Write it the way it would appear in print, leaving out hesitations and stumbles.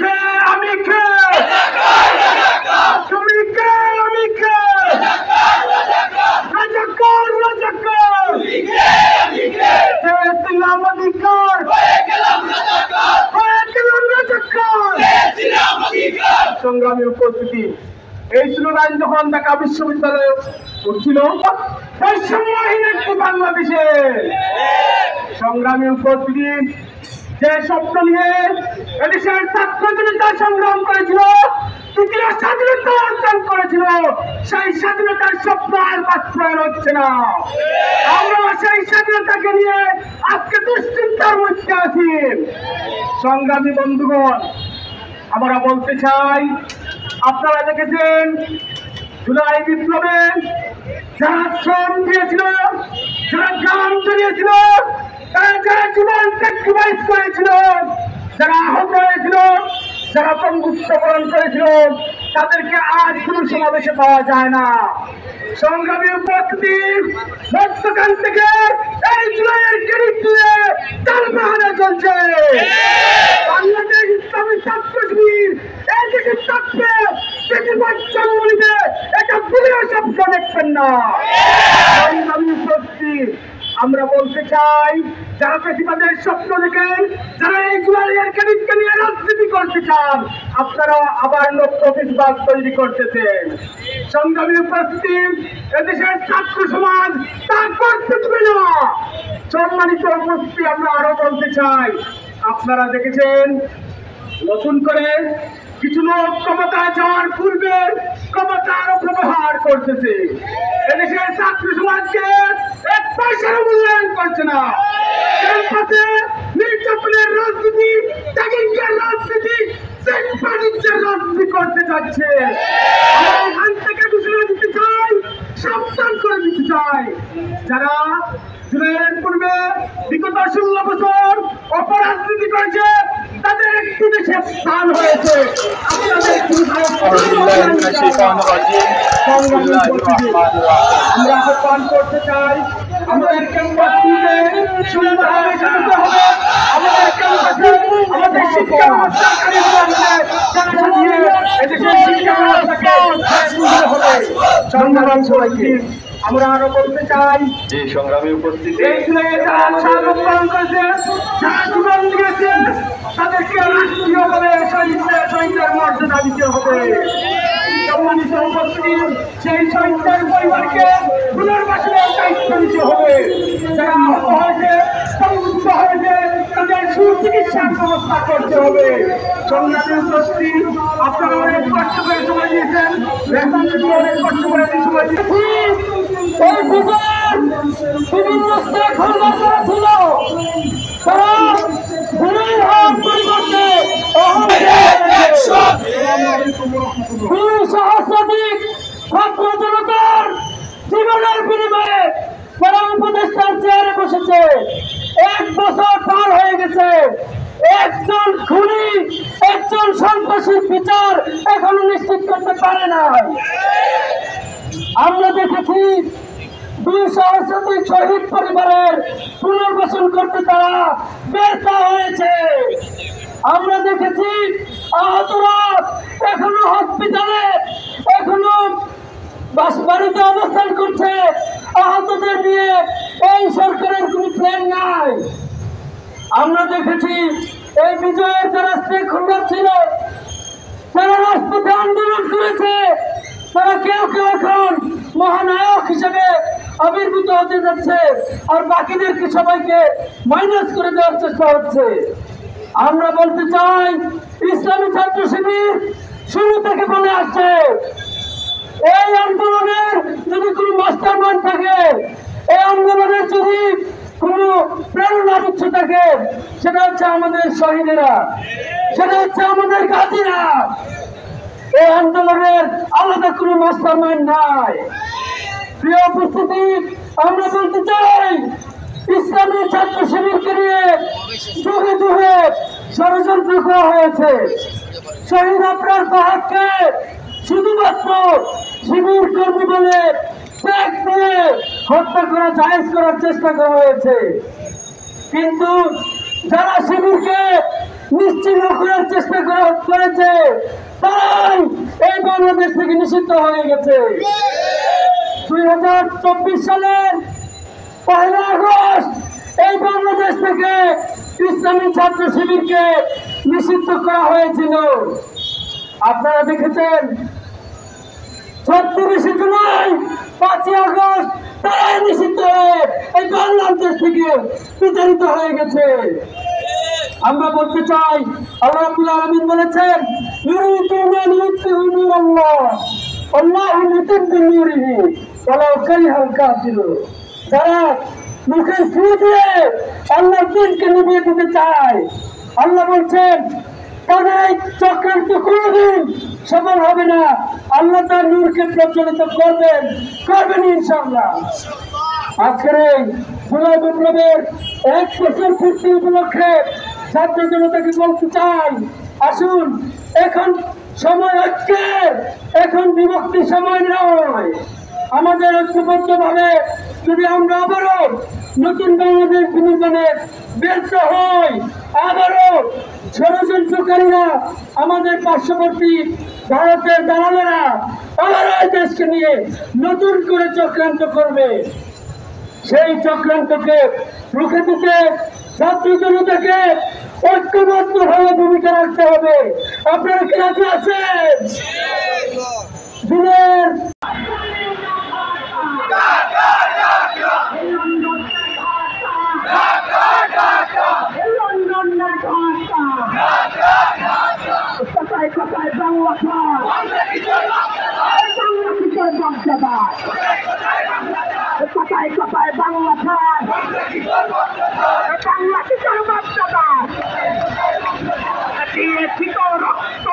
কে আমি কে তুমি কে আমি কে রাজাকার রাজাকার পেয়েছিলাম অধিকার হয়ে গেলাম রাজাকার। সংগ্রামী উপস্থিতি, এই স্লোগান যখন ঢাকা বিশ্ববিদ্যালয়ে উঠছিল বৈষম্যহীন একটি বাংলাদেশে, সংগ্রামী উপস্থিতি, যে স্বপ্ন নিয়ে এদেশের ছাত্র জনতা সংগ্রাম করেছিল, তৃতীয় স্বাধীনতা অর্জন করেছিল, সেই স্বাধীনতার স্বপ্ন আর বাস্তবায়ন হচ্ছে না। আমরা সেই স্বাধীনতাকে নিয়ে আজকে দুশ্চিন্তার মধ্যে আছি। সংগ্রামী বন্ধুগণ, আমরা বলতে চাই, আপনারা দেখেছেন জুলাই বিপ্লবে যারা শ্রম দিয়েছিল, যারা গান জড়িয়েছিল, যারা জীবন স্যাক্রিফাইস করেছিল, যারা আহত হয়েছিল, যারা পঙ্গুত্বকরণ করেছিল, তাদেরকে আজ কোন সমাবেশে পাওয়া যায় না। সংগ্রামী উপস্থিতি, মধ্যখান থেকে এই জুলাইয়ের ক্রেডিট দিয়ে তালবাহানা চলছে। বাংলাদেশ ইসলামী ছাত্র শিবির এই দেশে থাকবে, বেশিরভাগ জন্মদিনে এটা ভুলেও শব্দ দেখবেন না। সংগ্রামী উপস্থিতি, আমরা বলতে চাই, যারা বেশিরভাগের স্বপ্ন দেখেন, যারা এই জুলাইয়ের ক্রেডিটকে নিয়ে রাজনীতি করতে চান, আপনারা আবার লক্ষ্য বেশিরভাগ তৈরি করতেছেন। সংগ্রামী উপস্থিতি, এদেশের ছাত্র সমাজ তা করতে দেবে না। সম্মানিত উপস্থিতি, আমরা আরো বলতে চাই, আপনারা দেখেছেন নতুন করে কিছু লোক ক্ষমতায় যাওয়ার পূর্বে ক্ষমতার অপব্যবহার করতেছে। এদেশের ছাত্র সমাজকে এক পয়সার মূল্যায়ন করছে না। ক্যাম্পাসে নির্যাতনের রাজনীতি, ট্যাগিংয়ের রাজনীতি, সেট বাণিজ্যের রাজনীতি করতে যাচ্ছে। আমরা এখান থেকে ঘোষণা দিতে চাই, সাবধান করে দিতে চাই, যারা জুলাইয়ের পূর্বে বিগত 16 বছর অপরাজনীতি করেছে, তাদের একটি দেশে স্থান হয়েছে। আমরা আহ্বান করতে চাই, আমাদের ক্যাম্পাস থেকে সুন্দরভাবে সাজাতে হবে। আমাদের ক্যাম্পাসে আমাদের শিক্ষা ব্যবস্থাকারী সাজিয়ে এদেশের শিক্ষা ব্যবস্থাকে হবে। সংগ্রাম সবাইকে আমরা আরো বলতে চাই, যে সংগ্রামী উপস্থিতি, এই জুলাইয়ে যারা স্বাগত করেছে, যারা জীবন দিয়েছে, তাদেরকে রাষ্ট্রীয়ভাবে শহীদের মর্যাদা দিতে হবে। সম্মানিত উপস্থিতি, সেই শহীদদের পরিবারকে পুনর্বাসনের দায়িত্ব দিতে হবে। যারা আহত হয়েছে, সংযুক্ত হয়েছে, তাদের সুচিকিৎসার ব্যবস্থা করতে হবে। সংগ্রামী উপস্থিতি, আপনারা অনেক কষ্ট করে সময় দিয়েছেন, অনেক কষ্ট করে সময় দিয়েছি। এই বিজয় বিভিন্ন স্টেক হোল্ডার যারা ছিল, তারা ভুলের হাত পরিবর্তে সহস্রাধিক ছাত্র জনতার জীবনের বিনিময়ে তারা উপদেষ্টার চেয়ারে বসেছে। 1 বছর পার হয়ে গেছে, একজন খুনি, একজন সন্ত্রাসীর বিচার এখনো নিশ্চিত করতে পারে না। আমরা দেখেছি 2 সহস্রাধিক শহীদ পরিবারের পুনর্বাসন করতে তারা ব্যর্থ হয়েছে। আমরা দেখেছি আহতরা এখনো হসপিটালে, এখনো বাড়িতে অবস্থান করছে। আহতদের নিয়ে এই সরকারের কোনো প্ল্যান নাই। আমরা দেখেছি এই বিজয়ের যারা স্টেক হোল্ডার ছিল, যারা রাজপথে আন্দোলন করেছে, তারা কেউ কেউ এখন মহানায়ক হিসেবে আবির্ভূত হতে যাচ্ছে, আর বাকিদেরকে সবাইকে মাইনাস করে দেওয়ার চেষ্টা হচ্ছে। আমরা বলতে চাই, ইসলামী ছাত্র শিবির শুরু থেকে বলে আসছে, এই আন্দোলনের যদি কোনো মাস্টার মাইন্ড থাকে, এই আন্দোলনের যদি কোনো প্রেরণার উৎস থাকে, সেটা হচ্ছে আমাদের শহীদেরা, সেটা হচ্ছে আমাদের গাজীরা। এই আন্দোলনের আলাদা কোনো মাস্টার মাইন্ড নাই। প্রিয় উপস্থিতি, আমরা বলতে চাই, ইসলামী ছাত্র শিবিরকে নিয়ে যুগে যুগে ষড়যন্ত্র করা হয়েছে। শহীদ আবরার ফাহাদকে শুধুমাত্র শিবির কর্মী বলে ট্যাগ দিয়ে হত্যা করা জায়েজ করার চেষ্টা করা হয়েছে। কিন্তু যারা শিবিরকে নিশ্চিহ্ন করার চেষ্টা করেছে, তারাই এই বাংলাদেশ থেকে নিষিদ্ধ হয়ে গেছে। 2024 সালের 1 আগস্ট এই বাংলাদেশ থেকে ইসলামী ছাত্র শিবিরকে নিষিদ্ধ করা হয়েছিল। আপনারা দেখেছেন 36 জুলাই 5 আগস্ট তারাই নিষিদ্ধ হয়ে এই বাংলাদেশ থেকে বিতাড়িত হয়ে গেছে। আমরা বলতে চাই, আল্লাহ রাব্বুল আলামিন বলেছেন, ইউরিদুনা লিইউতফিউ নূরাল্লাহ আল্লাহু মুতিম্মু নূরিহি ওয়ালাউ কারিহাল কাফিরুন। যারা মুখের ফু দিয়ে আল্লাহর দ্বীনকে নিভিয়ে দিতে চায়, আল্লাহ বলছেন তাদের এই চক্রান্ত কোনদিন সফল হবে না। আল্লাহ তার নূরকে প্রজ্বলিত করবেন ইনশাআল্লাহ। আজকের এই জুলাই বিপ্লবের 1 বছর পূর্তি উপলক্ষে ছাত্র জনতাকে বলতে চাই, আসুন এখন সময় ঐক্যের, এখন বিভক্তির সময় নয়। আমাদের ঐক্যবদ্ধভাবে যদি আমরা আবারও নতুন বাংলাদেশ বিনির্মাণে ব্যর্থ হই, আবারও ষড়যন্ত্রকারীরা, আমাদের পার্শ্ববর্তী ভারতের দালালেরা আবারও এই দেশকে নিয়ে নতুন করে চক্রান্ত করবে, সেই চক্রান্তকে রুখে দিতে ছাত্র জনতাকে ঐক্যবদ্ধভাবে ভূমিকা রাখতে হবে। আপনারা কি রাজি আছেন? দিনের কথায় কথায় বাংলা খান, বাংলা কিশোর বংশধর, কথায় কথায় বাংলা খান, বাংলা কিশোর বংশধর, দিয়েছি তো রক্ত